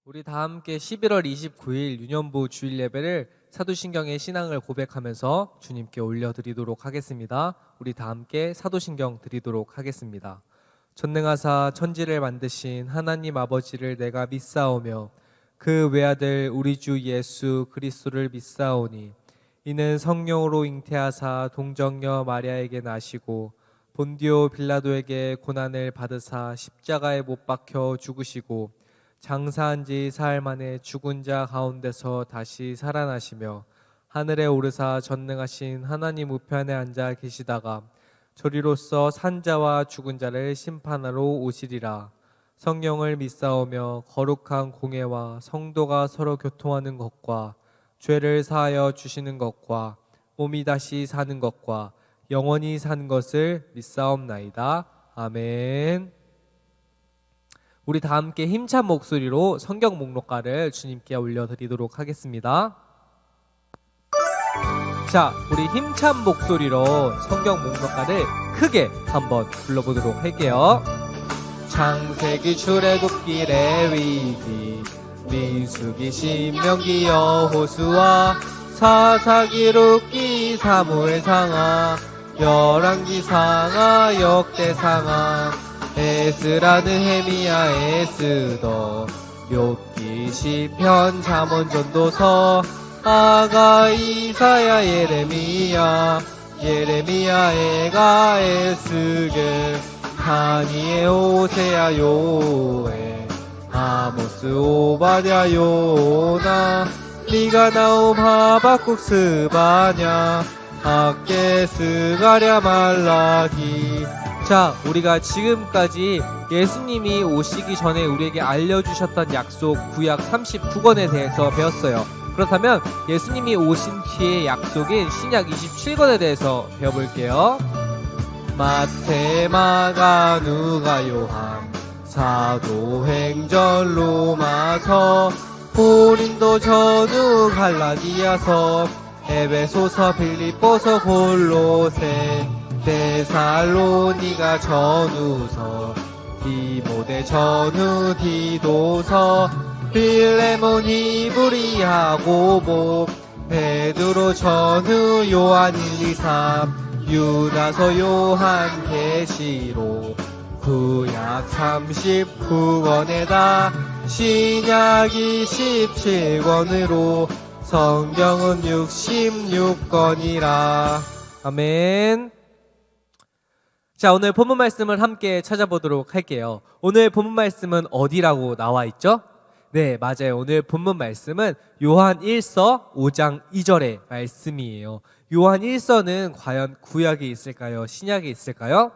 우리 다 함께 11월 29일 유년부 주일 예배를 사도신경의 신앙을 고백하면서 주님께 올려드리도록 하겠습니다. 우리 다 함께 사도신경 드리도록 하겠습니다. 전능하사 천지를 만드신 하나님 아버지를 내가 믿사오며 그 외아들 우리 주 예수 그리스도를 믿사오니 이는 성령으로 잉태하사 동정녀 마리아에게 나시고 본디오 빌라도에게 고난을 받으사 십자가에 못 박혀 죽으시고 장사한 지 사흘 만에 죽은 자 가운데서 다시 살아나시며 하늘에 오르사 전능하신 하나님 우편에 앉아 계시다가 저리로서 산자와 죽은 자를 심판하러 오시리라. 성령을 믿사오며 거룩한 공예와 성도가 서로 교통하는 것과 죄를 사하여 주시는 것과 몸이 다시 사는 것과 영원히 사는 것을 믿사옵나이다. 아멘. 우리 다 함께 힘찬 목소리로 성경 목록가를 주님께 올려드리도록 하겠습니다. 자, 우리 힘찬 목소리로 성경 목록가를 크게 한번 불러보도록 할게요. 창세기, 출애굽기, 레위기, 민수기, 신명기, 여호수아, 사사기, 룻기, 사무엘 상하, 열왕기 상하, 역대상하, 에스라, 느헤미야, 에스더, 욥기, 시편, 잠언, 전도서, 아가, 이사야, 예레미야, 에가, 에스겔, 다니엘, 호세야, 요엘, 아모스, 오바댜, 요나, 미가, 나움, 하박국, 스바냐, 학개, 스가랴, 말라기. 자, 우리가 지금까지 예수님이 오시기 전에 우리에게 알려주셨던 약속 구약 39권에 대해서 배웠어요. 그렇다면 예수님이 오신 뒤의 약속인 신약 27권에 대해서 배워볼게요. 마태, 마가, 누가, 요한, 사도행전, 로마서, 고린도, 전후, 갈라디아서, 에베소서, 빌립보서, 골로새, 데살로니가, 전후서, 디모데, 전후, 디도서, 빌레몬, 히브리, 야고보, 베드로, 전후, 요한, 1, 2, 3, 유다서, 요한, 계시록, 구약 39권에다 신약 27권으로 성경은 66권이라. 아멘. 자, 오늘 본문 말씀을 함께 찾아보도록 할게요. 오늘 본문 말씀은 어디라고 나와 있죠? 네, 맞아요. 오늘 본문 말씀은 요한 1서 5장 2절의 말씀이에요. 요한 1서는 과연 구약에 있을까요? 신약에 있을까요?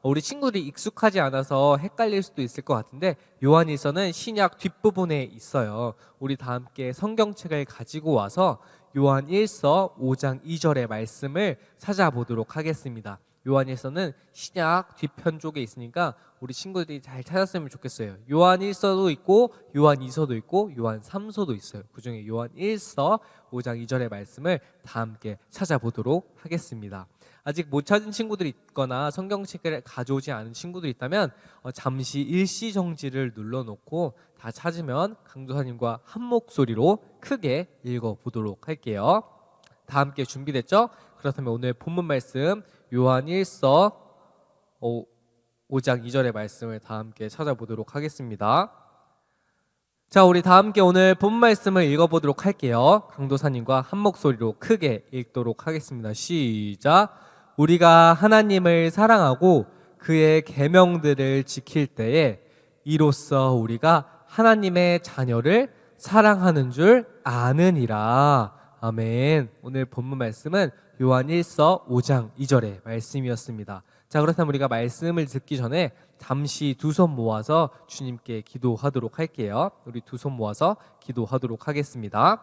우리 친구들이 익숙하지 않아서 헷갈릴 수도 있을 것 같은데 요한 1서는 신약 뒷부분에 있어요. 우리 다 함께 성경책을 가지고 와서 요한 1서 5장 2절의 말씀을 찾아보도록 하겠습니다. 요한 1서는 신약 뒤편 쪽에 있으니까 우리 친구들이 잘 찾았으면 좋겠어요. 요한 1서도 있고 요한 2서도 있고 요한 3서도 있어요. 그중에 요한 1서 5장 2절의 말씀을 다 함께 찾아보도록 하겠습니다. 아직 못 찾은 친구들이 있거나 성경책을 가져오지 않은 친구들이 있다면 잠시 일시정지를 눌러놓고 다 찾으면 강도사님과 한 목소리로 크게 읽어보도록 할게요. 다 함께 준비됐죠? 그렇다면 오늘 본문 말씀 요한 1서 5장 2절의 말씀을 다 함께 찾아보도록 하겠습니다. 자, 우리 다 함께 오늘 본문 말씀을 읽어보도록 할게요. 강도사님과 한 목소리로 크게 읽도록 하겠습니다. 시작. 우리가 하나님을 사랑하고 그의 계명들을 지킬 때에 이로써 우리가 하나님의 자녀를 사랑하는 줄 아느니라. 아멘. 오늘 본문 말씀은 요한 1서 5장 2절의 말씀이었습니다. 자, 그렇다면 우리가 말씀을 듣기 전에 잠시 두 손 모아서 주님께 기도하도록 할게요. 우리 두 손 모아서 기도하도록 하겠습니다.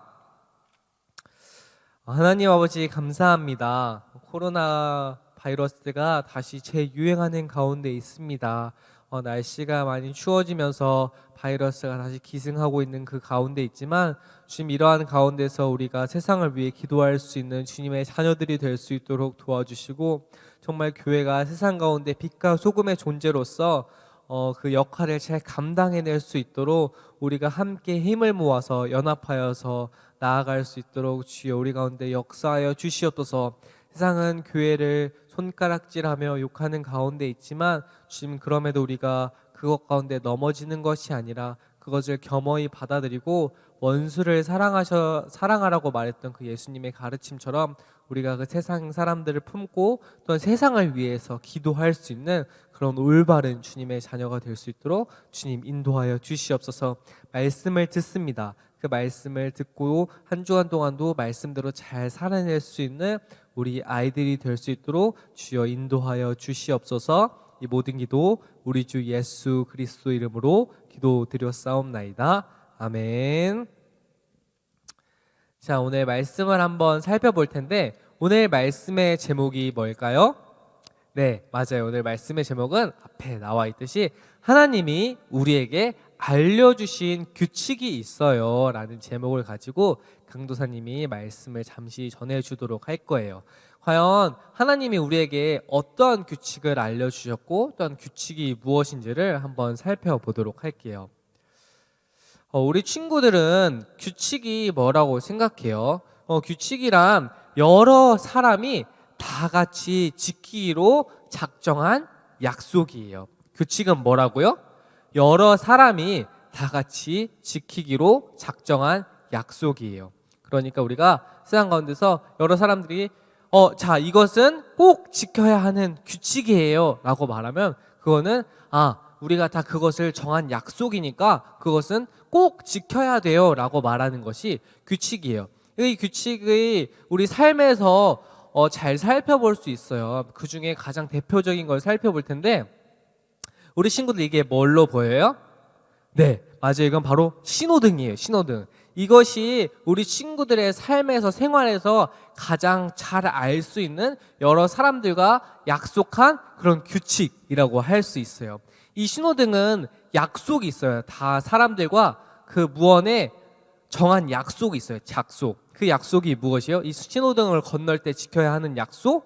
하나님 아버지 감사합니다. 코로나 바이러스가 다시 재유행하는 가운데 있습니다. 날씨가 많이 추워지면서 바이러스가 다시 기승하고 있는 그 가운데 있지만 주님, 이러한 가운데서 우리가 세상을 위해 기도할 수 있는 주님의 자녀들이 될 수 있도록 도와주시고 정말 교회가 세상 가운데 빛과 소금의 존재로서 그 역할을 잘 감당해낼 수 있도록 우리가 함께 힘을 모아서 연합하여서 나아갈 수 있도록 주여 우리 가운데 역사하여 주시옵소서. 세상은 교회를 손가락질하며 욕하는 가운데 있지만 주님, 그럼에도 우리가 그것 가운데 넘어지는 것이 아니라 그것을 겸허히 받아들이고 원수를 사랑하라고 말했던 그 예수님의 가르침처럼 우리가 그 세상 사람들을 품고 또한 세상을 위해서 기도할 수 있는 그런 올바른 주님의 자녀가 될 수 있도록 주님 인도하여 주시옵소서. 말씀을 듣습니다. 그 말씀을 듣고 한 주간 동안도 말씀대로 잘 살아낼 수 있는 우리 아이들이 될 수 있도록 주여 인도하여 주시옵소서. 이 모든 기도 우리 주 예수 그리스도 이름으로 기도드렸사옵나이다. 아멘. 자, 오늘 말씀을 한번 살펴볼 텐데 오늘 말씀의 제목이 뭘까요? 네, 맞아요. 오늘 말씀의 제목은 앞에 나와 있듯이 하나님이 우리에게 알려주신 규칙이 있어요 라는 제목을 가지고 강도사님이 말씀을 잠시 전해주도록 할 거예요. 과연 하나님이 우리에게 어떠한 규칙을 알려주셨고 또한 규칙이 무엇인지를 한번 살펴보도록 할게요. 우리 친구들은 규칙이 뭐라고 생각해요? 규칙이란 여러 사람이 다 같이 지키기로 작정한 약속이에요. 규칙은 뭐라고요? 여러 사람이 다 같이 지키기로 작정한 약속이에요. 그러니까 우리가 세상 가운데서 여러 사람들이 자, 이것은 꼭 지켜야 하는 규칙이에요 라고 말하면 그거는 우리가 다 그것을 정한 약속이니까 그것은 꼭 지켜야 돼요 라고 말하는 것이 규칙이에요. 이 규칙이 우리 삶에서 잘 살펴볼 수 있어요. 그 중에 가장 대표적인 걸 살펴볼 텐데 우리 친구들 이게 뭘로 보여요? 네, 맞아요. 이건 바로 신호등이에요. 신호등. 이것이 우리 친구들의 삶에서 생활에서 가장 잘 알 수 있는 여러 사람들과 약속한 그런 규칙이라고 할 수 있어요. 이 신호등은 약속이 있어요. 다 사람들과 그 무언에 정한 약속이 있어요. 약속. 그 약속이 무엇이에요? 이 신호등을 건널 때 지켜야 하는 약속?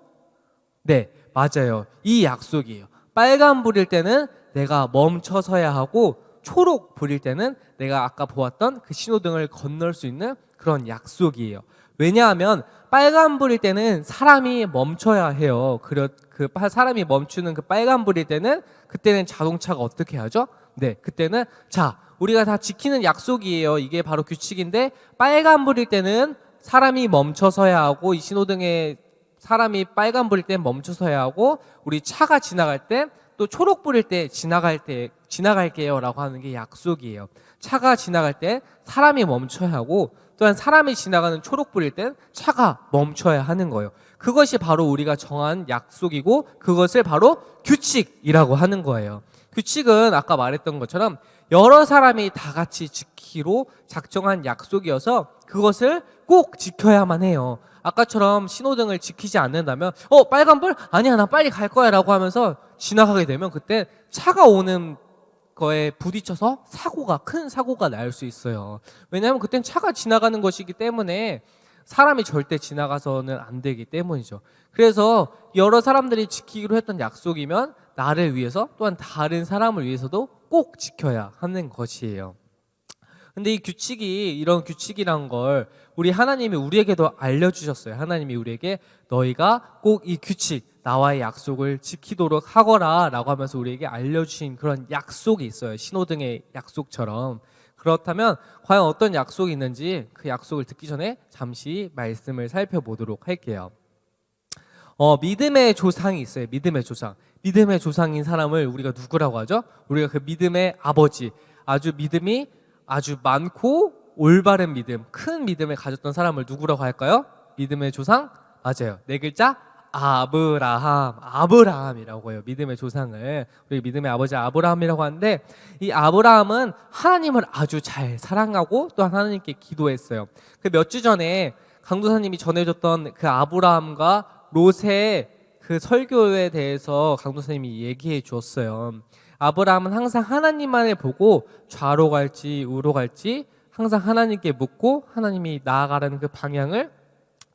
네, 맞아요. 이 약속이에요. 빨간불일 때는 내가 멈춰서야 하고 초록 불일 때는 내가 아까 보았던 그 신호등을 건널 수 있는 그런 약속이에요. 왜냐하면 빨간불일 때는 사람이 멈춰야 해요. 그 사람이 멈추는 그 빨간불일 때는 그때는 자동차가 어떻게 하죠? 네, 그때는 자, 우리가 다 지키는 약속이에요. 이게 바로 규칙인데 빨간불일 때는 사람이 멈춰서야 하고 이 신호등에 사람이 빨간불일 때 멈춰서야 하고 우리 차가 지나갈 때 또 초록불일 때 지나갈게요 라고 하는 게 약속이에요. 차가 지나갈 때 사람이 멈춰야 하고 또한 사람이 지나가는 초록불일 땐 차가 멈춰야 하는 거예요. 그것이 바로 우리가 정한 약속이고 그것을 바로 규칙이라고 하는 거예요. 규칙은 아까 말했던 것처럼 여러 사람이 다 같이 지키기로 작정한 약속이어서 그것을 꼭 지켜야만 해요. 아까처럼 신호등을 지키지 않는다면 빨간불? 아니야, 나 빨리 갈 거야 라고 하면서 지나가게 되면 그때 차가 오는 거에 부딪혀서 큰 사고가 날 수 있어요. 왜냐하면 그땐 차가 지나가는 것이기 때문에 사람이 절대 지나가서는 안 되기 때문이죠. 그래서 여러 사람들이 지키기로 했던 약속이면 나를 위해서 또한 다른 사람을 위해서도 꼭 지켜야 하는 것이에요. 근데 이 규칙이 이런 규칙이란 걸 우리 하나님이 우리에게도 알려주셨어요. 하나님이 우리에게 너희가 꼭 이 규칙 나와의 약속을 지키도록 하거라 라고 하면서 우리에게 알려주신 그런 약속이 있어요. 신호등의 약속처럼. 그렇다면 과연 어떤 약속이 있는지 그 약속을 듣기 전에 잠시 말씀을 살펴보도록 할게요. 믿음의 조상이 있어요. 믿음의 조상. 믿음의 조상인 사람을 우리가 누구라고 하죠? 우리가 그 믿음의 아버지, 믿음이 아주 많고 올바른 믿음, 큰 믿음을 가졌던 사람을 누구라고 할까요? 믿음의 조상? 맞아요. 네 글자 아브라함이라고 해요. 믿음의 조상을 우리 믿음의 아버지 아브라함이라고 하는데 이 아브라함은 하나님을 아주 잘 사랑하고 또 하나님께 기도했어요. 그 몇 주 전에 강도사님이 전해줬던 그 아브라함과 롯의 그 설교에 대해서 강도사님이 얘기해 주었어요. 아브라함은 항상 하나님만을 보고 좌로 갈지 우로 갈지 항상 하나님께 묻고 하나님이 나아가라는 그 방향을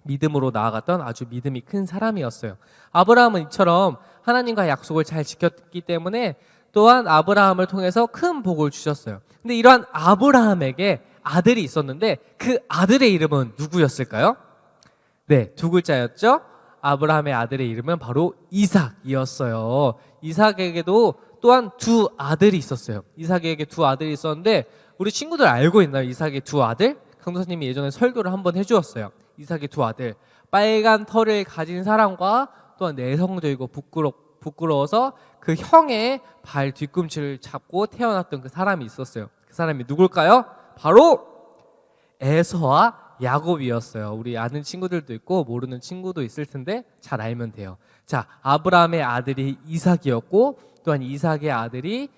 믿음으로 나아갔던 아주 믿음이 큰 사람이었어요. 아브라함은 이처럼 하나님과 약속을 잘 지켰기 때문에 또한 아브라함을 통해서 큰 복을 주셨어요. 근데 이러한 아브라함에게 아들이 있었는데 그 아들의 이름은 누구였을까요? 네, 두 글자였죠. 아브라함의 아들의 이름은 바로 이삭이었어요. 이삭에게도 또한 두 아들이 있었어요. 이삭에게 두 아들이 있었는데 우리 친구들 알고 있나요? 이삭의 두 아들? 강도사님이 예전에 설교를 한번 해주었어요. 이삭의 두 아들, 빨간 털을 가진 사람과 또한 내성적이고 부끄러워서 그 형의 발 뒤꿈치를 잡고 태어났던 그 사람이 있었어요. 그 사람이 누굴까요? 바로 에서와 야곱이었어요. 우리 아는 친구들도 있고 모르는 친구도 있을 텐데 잘 알면 돼요. 자, 아브라함의 아들이 이삭이었고 또한 이삭의 아들이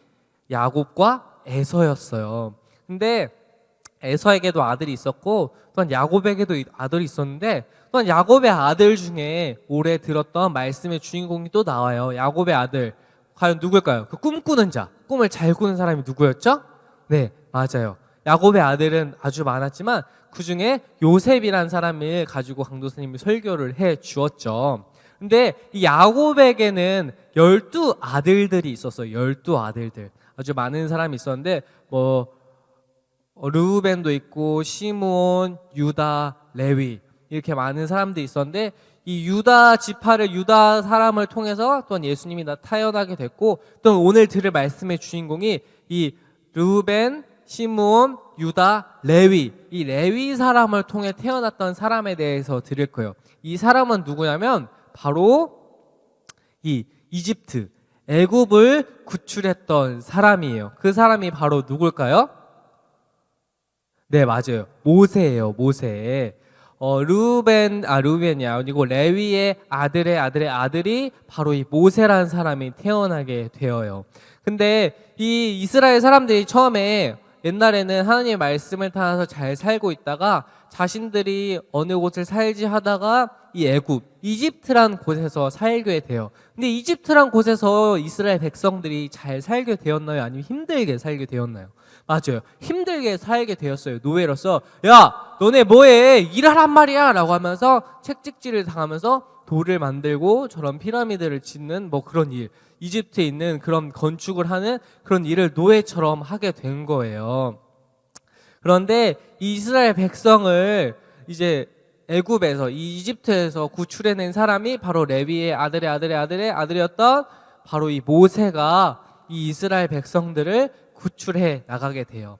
야곱과 에서였어요. 근데 에서에게도 아들이 있었고 또한 야곱에게도 아들이 있었는데 또한 야곱의 아들 중에 올해 들었던 말씀의 주인공이 또 나와요. 야곱의 아들 과연 누굴까요? 그 꿈꾸는 자, 꿈을 잘 꾸는 사람이 누구였죠? 네, 맞아요. 야곱의 아들은 아주 많았지만 그 중에 요셉이란 사람을 가지고 강도사님이 설교를 해 주었죠. 근데 이 야곱에게는 12아들들이 있었어요. 12아들들. 아주 많은 사람이 있었는데 뭐 르우벤도 있고 시므온, 유다, 레위 이렇게 많은 사람들이 있었는데 이 유다 지파를 유다 사람을 통해서 또한 예수님이 태어나게 됐고 또 오늘 들을 말씀의 주인공이 이 르우벤, 시므온, 유다, 레위 이 레위 사람을 통해 태어났던 사람에 대해서 들을 거예요. 이 사람은 누구냐면 바로 이 이집트, 애굽을 구출했던 사람이에요. 그 사람이 바로 누굴까요? 네, 맞아요. 모세예요. 모세. 르우벤이 아니고 레위의 아들의 아들이 바로 이 모세라는 사람이 태어나게 되어요. 근데 이 이스라엘 사람들이 처음에 옛날에는 하나님의 말씀을 따라서 잘 살고 있다가 자신들이 어느 곳을 살지 하다가 이 애굽, 이집트란 곳에서 살게 돼요. 근데 이집트란 곳에서 이스라엘 백성들이 잘 살게 되었나요? 아니면 힘들게 살게 되었나요? 맞아요. 힘들게 살게 되었어요. 노예로서 야 너네 뭐해 일하란 말이야 라고 하면서 채찍질을 당하면서 돌을 만들고 저런 피라미드를 짓는 뭐 그런 일, 이집트에 있는 그런 건축을 하는 그런 일을 노예처럼 하게 된 거예요. 그런데 이 이스라엘 백성을 이제 애굽에서 이 이집트에서 구출해낸 사람이 바로 레위의 아들의 아들이었던 바로 이 모세가 이 이스라엘 백성들을 구출해 나가게 돼요.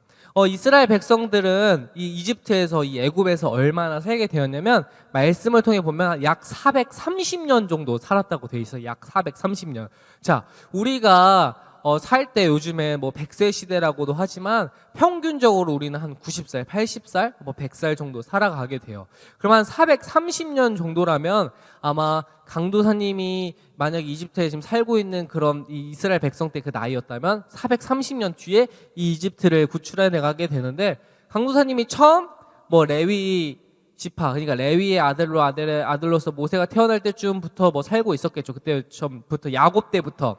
이스라엘 백성들은 이 이집트에서 이 애굽에서 얼마나 살게 되었냐면 말씀을 통해 보면 약 430년 정도 살았다고 돼 있어요. 약 430년. 자, 우리가 살 때 요즘에 뭐 100세 시대라고도 하지만 평균적으로 우리는 한 90살, 80살, 뭐 100살 정도 살아가게 돼요. 그럼 한 430년 정도라면 아마 강도사님이 만약 이집트에 지금 살고 있는 그런 이 이스라엘 백성 때 그 나이였다면 430년 뒤에 이 이집트를 구출해 나가게 되는데 강도사님이 처음 뭐 레위 지파 그러니까 레위의 아들로서 모세가 태어날 때쯤부터 뭐 살고 있었겠죠. 그때 처음부터 야곱 때부터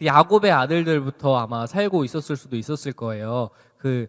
야곱의 아들들부터 아마 살고 있었을 수도 있었을 거예요. 그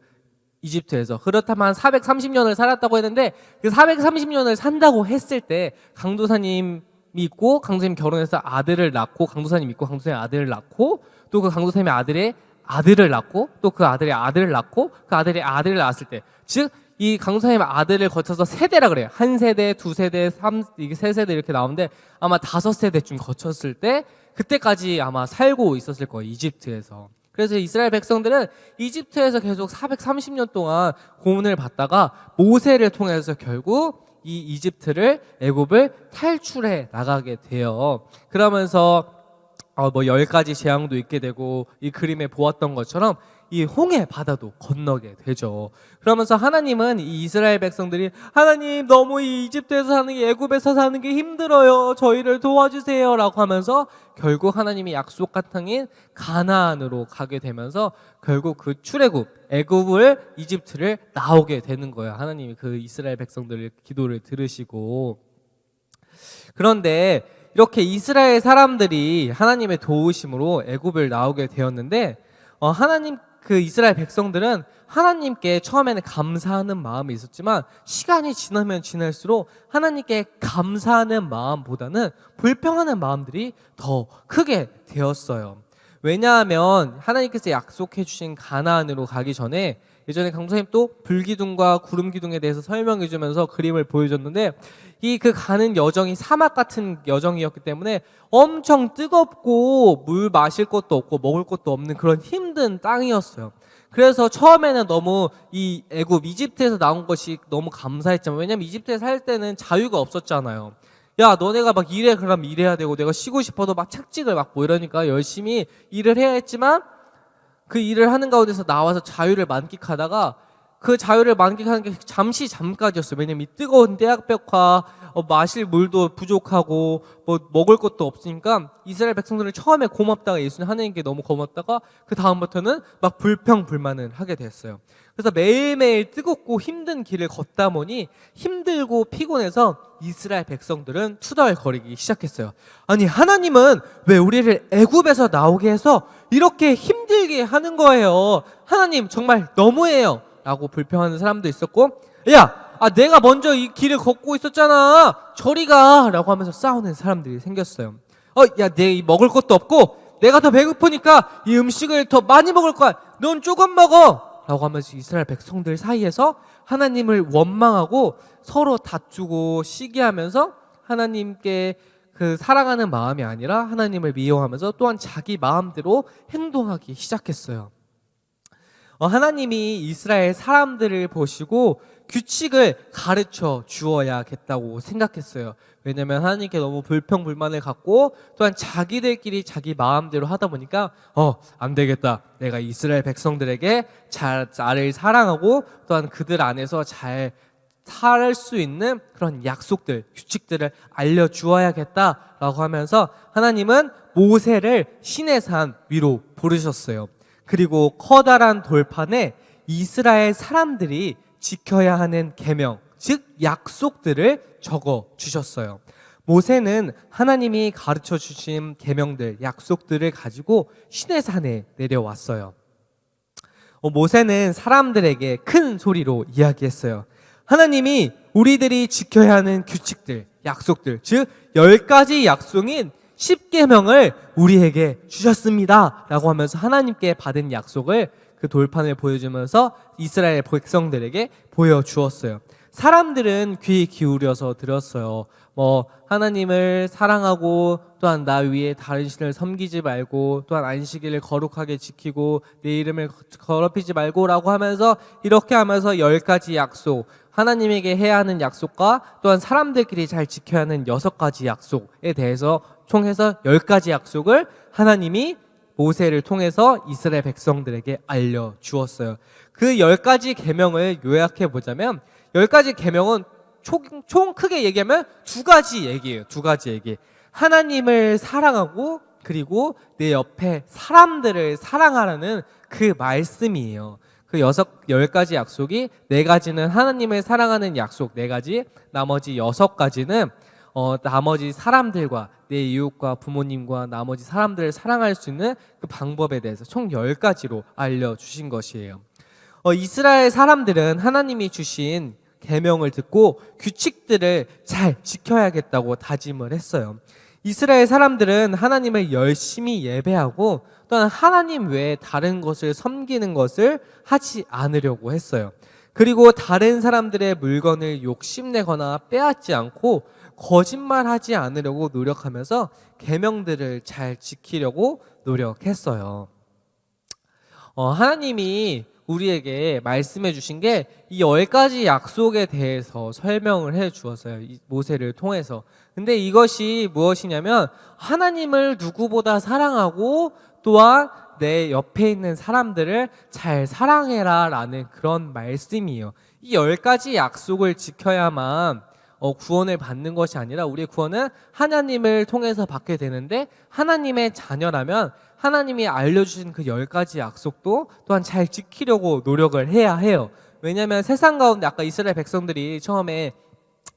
이집트에서. 그렇다면 한 430년을 살았다고 했는데 그 430년을 산다고 했을 때 강도사님이 있고 강도사님 결혼해서 아들을 낳고 강도사님 있고 강도사님 아들을 낳고 또 그 강도사님의 아들의 아들을 낳고 또 그 아들의 아들을 낳고 그 아들의 아들을 낳았을 때 즉 이 강도사님의 아들을 거쳐서 세대라 그래요. 한 세대, 두 세대, 이게 세 세대 이렇게 나오는데 아마 5세대쯤 거쳤을 때 그때까지 아마 살고 있었을 거예요. 이집트에서. 그래서 이스라엘 백성들은 이집트에서 계속 430년 동안 고문을 받다가 모세를 통해서 결국 이 이집트를 애굽을 탈출해 나가게 돼요. 그러면서 뭐 10가지 재앙도 있게 되고 이 그림에 보았던 것처럼 이 홍해 바다도 건너게 되죠. 그러면서 하나님은 이 이스라엘 백성들이 하나님 너무 이 이집트에서 사는 게 애굽에서 사는 게 힘들어요. 저희를 도와주세요 라고 하면서 결국 하나님이 약속한 땅인 가나안으로 가게 되면서 결국 그 출애굽 애굽을 이집트를 나오게 되는 거예요. 하나님이 그 이스라엘 백성들의 기도를 들으시고. 그런데 이렇게 이스라엘 사람들이 하나님의 도우심으로 애굽을 나오게 되었는데 하나님 그 이스라엘 백성들은 하나님께 처음에는 감사하는 마음이 있었지만 시간이 지나면 지날수록 하나님께 감사하는 마음보다는 불평하는 마음들이 더 크게 되었어요. 왜냐하면 하나님께서 약속해 주신 가나안으로 가기 전에 예전에 강사님 또 불기둥과 구름기둥에 대해서 설명해 주면서 그림을 보여줬는데 이 그 가는 여정이 사막 같은 여정이었기 때문에 엄청 뜨겁고 물 마실 것도 없고 먹을 것도 없는 그런 힘든 땅이었어요. 그래서 처음에는 너무 이 애굽 이집트에서 나온 것이 너무 감사했지만, 왜냐면 이집트에 살 때는 자유가 없었잖아요. 야, 너네가 막 일해 그럼 일해야 되고, 내가 쉬고 싶어도 막 착직을 맡고 이러니까 열심히 일을 해야 했지만, 그 일을 하는 가운데서 나와서 자유를 만끽하다가 그 자유를 만끽하는 게 잠깐이었어요. 왜냐면 이 뜨거운 태양볕과 마실 물도 부족하고 뭐 먹을 것도 없으니까 이스라엘 백성들은 처음에 고맙다가 예수님 하나님께 너무 고맙다가 그 다음부터는 막 불평불만을 하게 됐어요. 그래서 매일매일 뜨겁고 힘든 길을 걷다 보니 힘들고 피곤해서 이스라엘 백성들은 투덜거리기 시작했어요. 아니, 하나님은 왜 우리를 애굽에서 나오게 해서 이렇게 힘들게 하는 거예요? 하나님 정말 너무해요 라고 불평하는 사람도 있었고, 야, 내가 먼저 이 길을 걷고 있었잖아, 저리 가 라고 하면서 싸우는 사람들이 생겼어요. 야, 내 먹을 것도 없고 내가 더 배고프니까 이 음식을 더 많이 먹을 거야, 넌 조금 먹어 라고 하면서 이스라엘 백성들 사이에서 하나님을 원망하고 서로 다투고 시기하면서 하나님께 그 사랑하는 마음이 아니라 하나님을 미워하면서 또한 자기 마음대로 행동하기 시작했어요. 하나님이 이스라엘 사람들을 보시고 규칙을 가르쳐 주어야겠다고 생각했어요. 왜냐면 하나님께 너무 불평불만을 갖고 또한 자기들끼리 자기 마음대로 하다 보니까 안 되겠다, 내가 이스라엘 백성들에게 나를 사랑하고 또한 그들 안에서 잘 살 수 있는 그런 약속들, 규칙들을 알려주어야겠다라고 하면서 하나님은 모세를 시내산 위로 부르셨어요. 그리고 커다란 돌판에 이스라엘 사람들이 지켜야 하는 계명, 즉 약속들을 적어 주셨어요. 모세는 하나님이 가르쳐 주신 계명들, 약속들을 가지고 시내산에 내려왔어요. 모세는 사람들에게 큰 소리로 이야기했어요. 하나님이 우리들이 지켜야 하는 규칙들, 약속들, 즉 10가지 약속인 10계명을 우리에게 주셨습니다 라고 하면서 하나님께 받은 약속을 그 돌판을 보여주면서 이스라엘 백성들에게 보여주었어요. 사람들은 귀 기울여서 들었어요. 하나님을 사랑하고 또한 나 위에 다른 신을 섬기지 말고 또한 안식일을 거룩하게 지키고 내 이름을 더럽히지 말고 라고 하면서 이렇게 하면서 10가지 약속, 하나님에게 해야 하는 약속과 또한 사람들끼리 잘 지켜야 하는 6가지 약속에 대해서 총해서 10가지 약속을 하나님이 모세를 통해서 이스라엘 백성들에게 알려주었어요. 그 10가지 계명을 요약해 보자면 10가지 계명은 총 크게 얘기하면 2가지 얘기예요. 2가지 얘기. 하나님을 사랑하고 그리고 내 옆에 사람들을 사랑하라는 그 말씀이에요. 그 10가지 약속이 4가지는 하나님을 사랑하는 약속 4가지, 나머지 6가지는 나머지 사람들과 내 이웃과 부모님과 나머지 사람들을 사랑할 수 있는 그 방법에 대해서 총 10가지로 알려주신 것이에요. 이스라엘 사람들은 하나님이 주신 계명을 듣고 규칙들을 잘 지켜야겠다고 다짐을 했어요. 이스라엘 사람들은 하나님을 열심히 예배하고 또한 하나님 외에 다른 것을 섬기는 것을 하지 않으려고 했어요. 그리고 다른 사람들의 물건을 욕심내거나 빼앗지 않고 거짓말하지 않으려고 노력하면서 계명들을 잘 지키려고 노력했어요. 하나님이 우리에게 말씀해 주신 게 이 10가지 약속에 대해서 설명을 해 주었어요. 모세를 통해서. 근데 이것이 무엇이냐면 하나님을 누구보다 사랑하고 또한 내 옆에 있는 사람들을 잘 사랑해라 라는 그런 말씀이에요. 이 10가지 약속을 지켜야만 구원을 받는 것이 아니라 우리의 구원은 하나님을 통해서 받게 되는데, 하나님의 자녀라면 하나님이 알려주신 그 10가지 약속도 또한 잘 지키려고 노력을 해야 해요. 왜냐하면 세상 가운데 아까 이스라엘 백성들이 처음에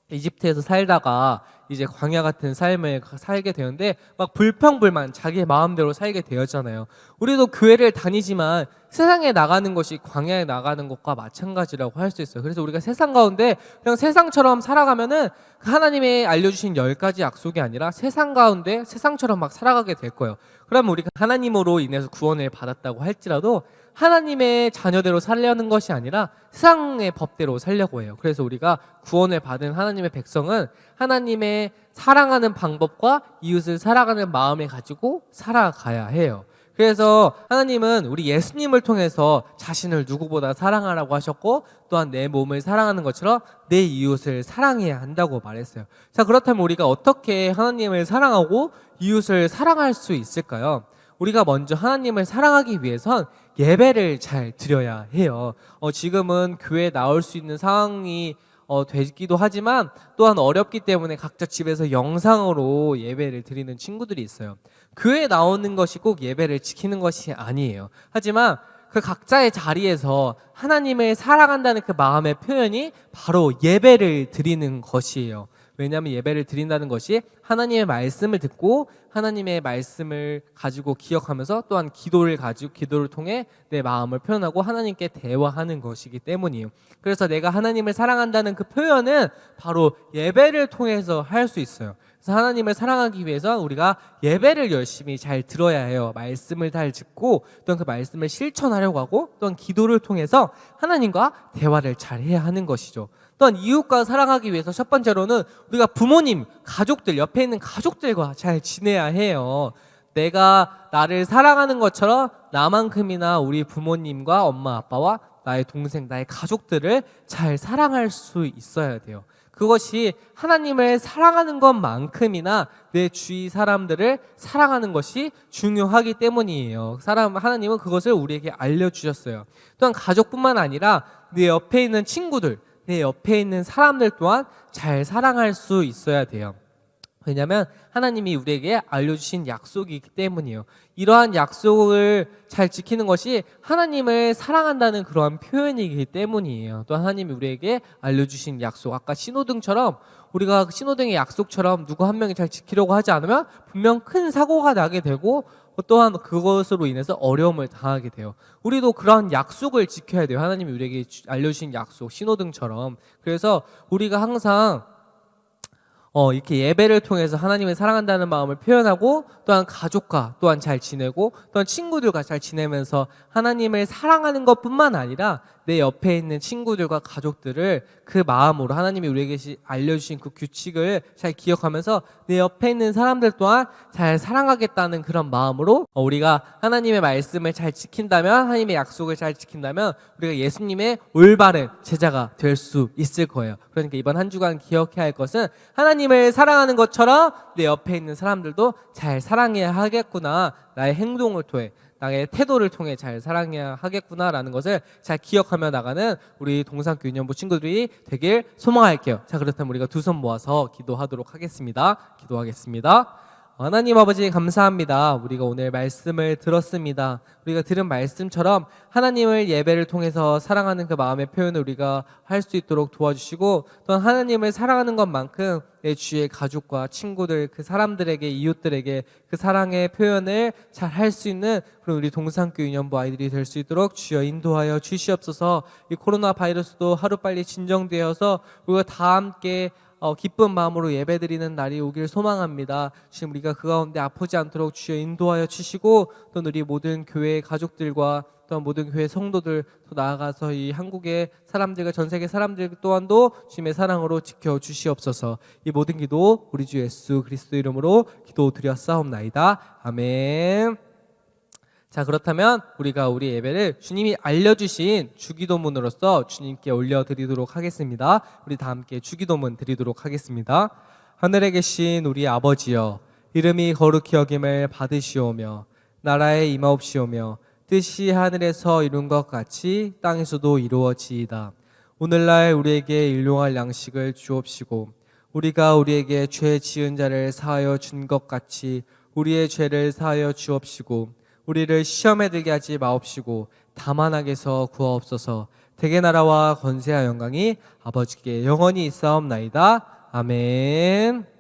이집트에서 살다가 이제 광야 같은 삶을 살게 되는데 막 불평불만 자기의 마음대로 살게 되었잖아요. 우리도 교회를 다니지만 세상에 나가는 것이 광야에 나가는 것과 마찬가지라고 할 수 있어요. 그래서 우리가 세상 가운데 그냥 세상처럼 살아가면은 하나님의 알려주신 10가지 약속이 아니라 세상 가운데 세상처럼 막 살아가게 될 거예요. 그러면 우리가 하나님으로 인해서 구원을 받았다고 할지라도 하나님의 자녀대로 살려는 것이 아니라 세상의 법대로 살려고 해요. 그래서 우리가 구원을 받은 하나님의 백성은 하나님의 사랑하는 방법과 이웃을 사랑하는 마음을 가지고 살아가야 해요. 그래서 하나님은 우리 예수님을 통해서 자신을 누구보다 사랑하라고 하셨고 또한 내 몸을 사랑하는 것처럼 내 이웃을 사랑해야 한다고 말했어요. 자, 그렇다면 우리가 어떻게 하나님을 사랑하고 이웃을 사랑할 수 있을까요? 우리가 먼저 하나님을 사랑하기 위해선 예배를 잘 드려야 해요. 지금은 교회에 나올 수 있는 상황이 되기도 하지만 또한 어렵기 때문에 각자 집에서 영상으로 예배를 드리는 친구들이 있어요. 교회에 나오는 것이 꼭 예배를 지키는 것이 아니에요. 하지만 그 각자의 자리에서 하나님을 사랑한다는 그 마음의 표현이 바로 예배를 드리는 것이에요. 왜냐하면 예배를 드린다는 것이 하나님의 말씀을 듣고 하나님의 말씀을 가지고 기억하면서 또한 기도를 통해 내 마음을 표현하고 하나님께 대화하는 것이기 때문이에요. 그래서 내가 하나님을 사랑한다는 그 표현은 바로 예배를 통해서 할 수 있어요. 그래서 하나님을 사랑하기 위해서 우리가 예배를 열심히 잘 들어야 해요. 말씀을 잘 듣고 또한 그 말씀을 실천하려고 하고 또한 기도를 통해서 하나님과 대화를 잘 해야 하는 것이죠. 또한 이웃과 사랑하기 위해서 첫 번째로는 우리가 부모님, 가족들, 옆에 있는 가족들과 잘 지내야 해요. 내가 나를 사랑하는 것처럼 나만큼이나 우리 부모님과 엄마, 아빠와 나의 동생, 나의 가족들을 잘 사랑할 수 있어야 돼요. 그것이 하나님을 사랑하는 것만큼이나 내 주위 사람들을 사랑하는 것이 중요하기 때문이에요. 하나님은 그것을 우리에게 알려주셨어요. 또한 가족뿐만 아니라 내 옆에 있는 친구들, 내 옆에 있는 사람들 또한 잘 사랑할 수 있어야 돼요. 왜냐하면 하나님이 우리에게 알려주신 약속이기 때문이에요. 이러한 약속을 잘 지키는 것이 하나님을 사랑한다는 그러한 표현이기 때문이에요. 또 하나님이 우리에게 알려주신 약속, 아까 신호등처럼 우리가 신호등의 약속처럼 누구 한 명이 잘 지키려고 하지 않으면 분명 큰 사고가 나게 되고 또한 그것으로 인해서 어려움을 당하게 돼요. 우리도 그런 약속을 지켜야 돼요. 하나님이 우리에게 알려주신 약속, 신호등처럼. 그래서 우리가 항상 이렇게 예배를 통해서 하나님을 사랑한다는 마음을 표현하고 또한 가족과 또한 잘 지내고 또한 친구들과 잘 지내면서 하나님을 사랑하는 것뿐만 아니라 내 옆에 있는 친구들과 가족들을 그 마음으로 하나님이 우리에게 알려주신 그 규칙을 잘 기억하면서 내 옆에 있는 사람들 또한 잘 사랑하겠다는 그런 마음으로 우리가 하나님의 말씀을 잘 지킨다면, 하나님의 약속을 잘 지킨다면 우리가 예수님의 올바른 제자가 될 수 있을 거예요. 그러니까 이번 한 주간 기억해야 할 것은 하나님을 사랑하는 것처럼 내 옆에 있는 사람들도 잘 사랑해야 하겠구나, 나의 행동을 통해 나의 태도를 통해 잘 사랑해야 하겠구나라는 것을 잘 기억하며 나가는 우리 동산교 유년부 친구들이 되길 소망할게요. 자, 그렇다면 우리가 두 손 모아서 기도하도록 하겠습니다. 기도하겠습니다. 하나님 아버지 감사합니다. 우리가 오늘 말씀을 들었습니다. 우리가 들은 말씀처럼 하나님을 예배를 통해서 사랑하는 그 마음의 표현을 우리가 할 수 있도록 도와주시고, 또한 하나님을 사랑하는 것만큼 내 주위의 가족과 친구들, 그 사람들에게, 이웃들에게 그 사랑의 표현을 잘 할 수 있는 그런 우리 동산교 유년부 아이들이 될 수 있도록 주여 인도하여 주시옵소서. 이 코로나 바이러스도 하루빨리 진정되어서 우리가 다 함께 기쁜 마음으로 예배드리는 날이 오길 소망합니다. 지금 우리가 그 가운데 아프지 않도록 주여 인도하여 주시고, 또 우리 모든 교회 가족들과 또 모든 교회 성도들, 또 나아가서 이 한국의 사람들과 전 세계 사람들 또한도 주님의 사랑으로 지켜주시옵소서. 이 모든 기도 우리 주 예수 그리스도 이름으로 기도드렸사옵나이다. 아멘. 자, 그렇다면 우리가 우리 예배를 주님이 알려주신 주기도문으로서 주님께 올려드리도록 하겠습니다. 우리 다 함께 주기도문 드리도록 하겠습니다. 하늘에 계신 우리 아버지여, 이름이 거룩히 여김을 받으시오며 나라에 임하옵시오며 뜻이 하늘에서 이룬 것 같이 땅에서도 이루어지이다. 오늘날 우리에게 일용할 양식을 주옵시고 우리가 우리에게 죄 지은 자를 사하여 준 것 같이 우리의 죄를 사하여 주옵시고 우리를 시험에 들게 하지 마옵시고 다만 악에서 구하옵소서. 대개 나라와 권세와 영광이 아버지께 영원히 있사옵나이다. 아멘.